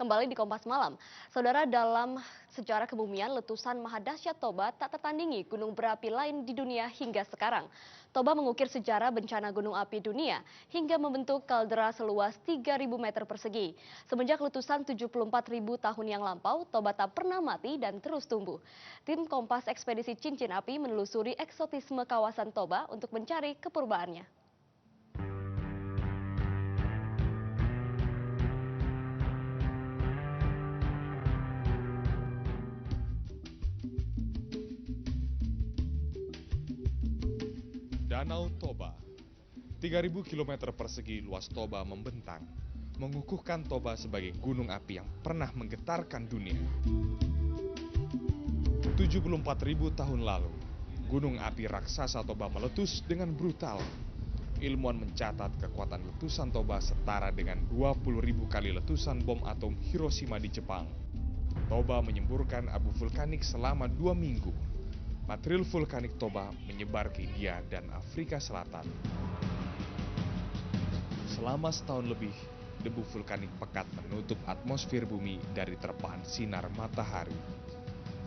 Kembali di Kompas Malam. Saudara, dalam sejarah kebumian, letusan Mahadahsyat Toba tak tertandingi gunung berapi lain di dunia hingga sekarang. Toba mengukir sejarah bencana gunung api dunia hingga membentuk kaldera seluas 3.000 meter persegi. Semenjak letusan 74.000 tahun yang lampau, Toba tak pernah mati dan terus tumbuh. Tim Kompas Ekspedisi Cincin Api menelusuri eksotisme kawasan Toba untuk mencari kepurbaannya. Danau Toba, 3.000 km persegi luas Toba membentang, mengukuhkan Toba sebagai gunung api yang pernah menggetarkan dunia. 74.000 tahun lalu, gunung api raksasa Toba meletus dengan brutal. Ilmuwan mencatat kekuatan letusan Toba setara dengan 20.000 kali letusan bom atom Hiroshima di Jepang. Toba menyemburkan abu vulkanik selama 2 minggu. Material vulkanik Toba menyebar ke India dan Afrika Selatan. Selama setahun lebih, debu vulkanik pekat menutup atmosfer bumi dari terpaan sinar matahari.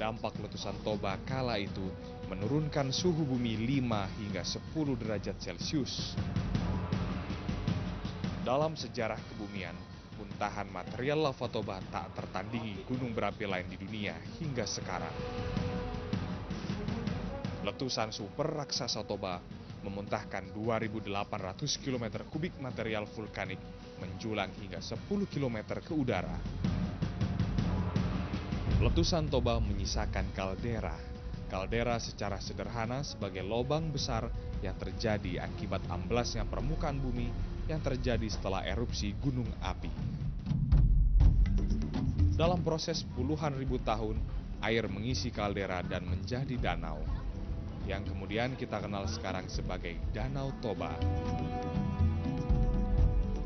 Dampak letusan Toba kala itu menurunkan suhu bumi 5 hingga 10 derajat Celcius. Dalam sejarah kebumian, muntahan material lava Toba tak tertandingi gunung berapi lain di dunia hingga sekarang. Letusan super raksasa Toba memuntahkan 2.800 km kubik material vulkanik menjulang hingga 10 km ke udara. Letusan Toba menyisakan kaldera. Kaldera secara sederhana sebagai lubang besar yang terjadi akibat amblasnya permukaan bumi yang terjadi setelah erupsi gunung api. Dalam proses puluhan ribu tahun, air mengisi kaldera dan menjadi danau, yang kemudian kita kenal sekarang sebagai Danau Toba.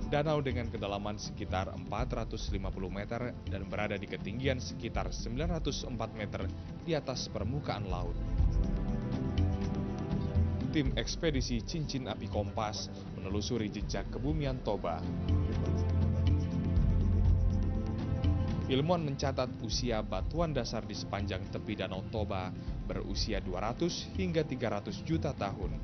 Danau dengan kedalaman sekitar 450 meter dan berada di ketinggian sekitar 904 meter di atas permukaan laut. Tim ekspedisi Cincin Api Kompas menelusuri jejak kebumian Toba. Ilmuwan mencatat usia batuan dasar di sepanjang tepi Danau Toba berusia 200 hingga 300 juta tahun.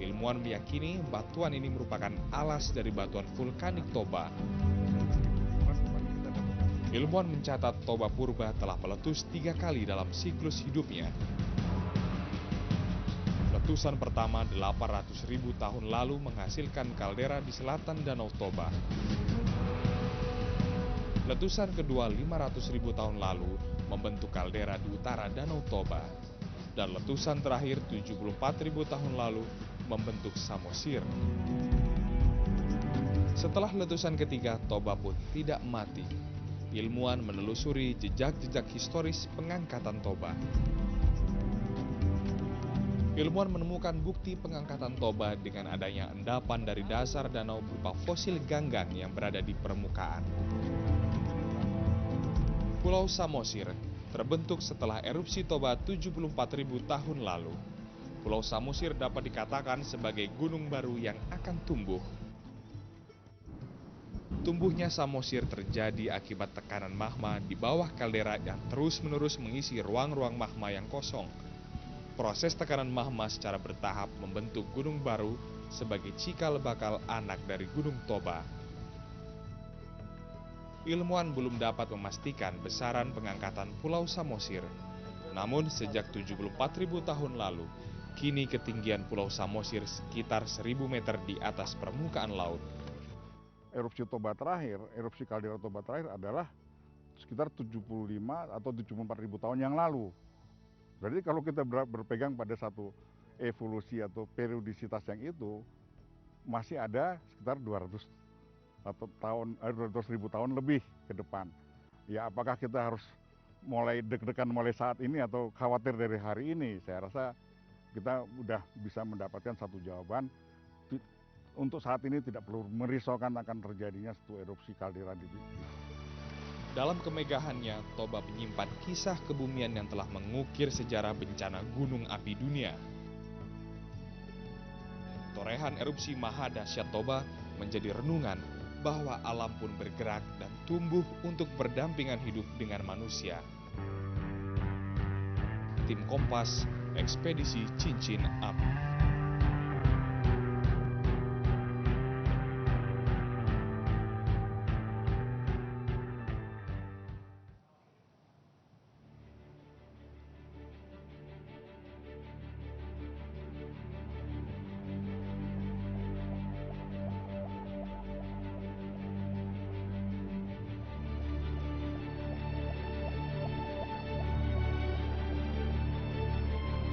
Ilmuwan meyakini batuan ini merupakan alas dari batuan vulkanik Toba. Ilmuwan mencatat Toba purba telah meletus 3 kali dalam siklus hidupnya. Letusan pertama 800.000 tahun lalu menghasilkan kaldera di selatan Danau Toba. Letusan kedua 500.000 tahun lalu membentuk kaldera di utara Danau Toba. Dan letusan terakhir 74.000 tahun lalu membentuk samosir. Setelah letusan ketiga, Toba pun tidak mati. Ilmuwan menelusuri jejak-jejak historis pengangkatan Toba. Ilmuwan menemukan bukti pengangkatan Toba dengan adanya endapan dari dasar danau berupa fosil ganggang yang berada di permukaan. Pulau Samosir terbentuk setelah erupsi Toba 74.000 tahun lalu. Pulau Samosir dapat dikatakan sebagai gunung baru yang akan tumbuh. Tumbuhnya Samosir terjadi akibat tekanan magma di bawah kaldera yang terus-menerus mengisi ruang-ruang magma yang kosong. Proses tekanan magma secara bertahap membentuk gunung baru sebagai cikal bakal anak dari Gunung Toba. Ilmuwan belum dapat memastikan besaran pengangkatan Pulau Samosir. Namun sejak 74.000 tahun lalu, kini ketinggian Pulau Samosir sekitar 1.000 meter di atas permukaan laut. Erupsi Toba terakhir, erupsi kaldera Toba terakhir adalah sekitar 75 atau 74.000 tahun yang lalu. Berarti kalau kita berpegang pada satu evolusi atau periodisitas yang itu, masih ada sekitar 200.000 tahun lebih ke depan. Ya, apakah kita harus mulai deg-degan mulai saat ini atau khawatir dari hari ini? Saya rasa kita sudah bisa mendapatkan satu jawaban. Untuk saat ini tidak perlu merisaukan akan terjadinya satu erupsi kaldera di Dalam kemegahannya, Toba menyimpan kisah kebumian yang telah mengukir sejarah bencana gunung api dunia. Torehan erupsi Mahadahsyat Toba menjadi renungan bahwa alam pun bergerak dan tumbuh untuk berdampingan hidup dengan manusia. Tim Kompas, Ekspedisi Cincin Api.